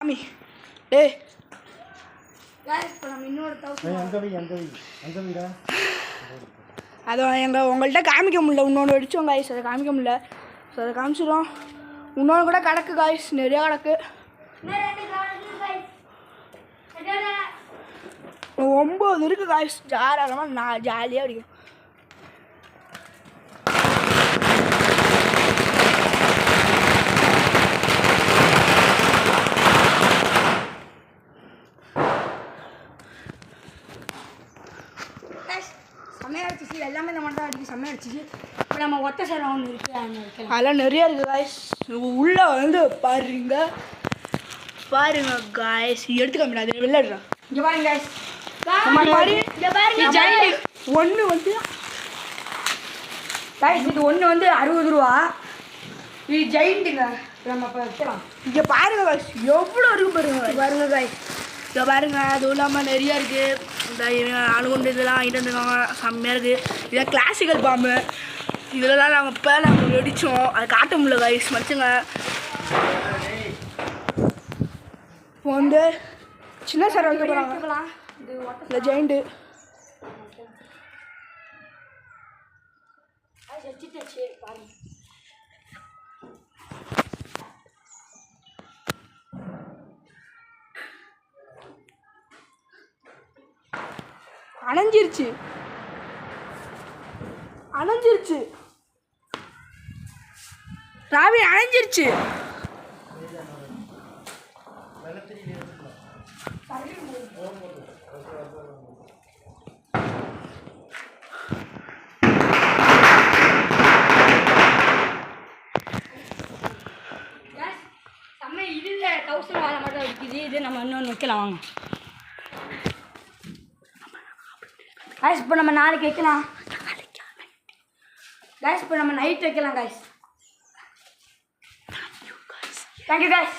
சாமி டேய் அதை உங்கள்கிட்ட காமிக்க முடியல. இன்னொன்று வெடிச்சோம் காய்ஸ், அதை காமிக்க முடியல. ஸோ அதை காமிச்சிடும். இன்னொன்று கூட கிடக்கு காய்ஸ், நிறையா கிடக்கு. 9 இருக்கு காய்ஸ். தாராளமாக நான் ஜாலியாக அடிக்கும். செம்மையாக அடிச்சிச்சு, எல்லாமே இந்த மட்டும் அடிச்சு செம்மையாக அடிச்சிச்சு. இப்போ நம்ம ஒத்த சேரம் ஒன்று இருக்குது, அதெல்லாம் நிறையா இருக்குது காய்ஸ். உள்ளே வந்து பாருங்க காய்ஸ், எடுத்துக்க முடியாது, வெளியிடுறேன். இங்கே பாருங்க காய்ஸ், ஒன்று வந்து காய்ஸ், இது ஒன்று வந்து 60 ரூபா. இது ஜெயிண்ட்டுங்க, நம்ம இப்போ வைக்கலாம். இங்கே பாருங்க காய்ஸ், எவ்வளோ இருக்கு பாருங்க காய்ஸ். இங்கே பாருங்க, அதுவும் இல்லாமல் நிறையா இருக்குது. இந்த அணுகுண்டு இதெல்லாம் வாங்கிட்டு வந்துருக்காங்க, செம்மையாக இருக்குது. இதான் கிளாசிக்கல் பாம்பு. இதெல்லாம் நாங்கள் வெடித்தோம், அதை காட்ட முடியல காய்ஸ், மறைச்சுங்க. இப்போ வந்து சின்ன சார் வைக்க போகிறாங்க, இந்த ஜெயிண்ட்டு. அணைஞ்சிருச்சு ராவி, அணைஞ்சிருச்சு. செம்ம இதில் 1000 வாழை மட்டும் இருக்குது. இது நம்ம இன்னொன்று வைக்கலாம் வாங்க காய்ஸ். இப்போ நம்ம நாளைக்கு வைக்கலாம் காய்ஸ். இப்போ நம்ம நைட் வைக்கலாம் காய்ஸ். Thank you guys.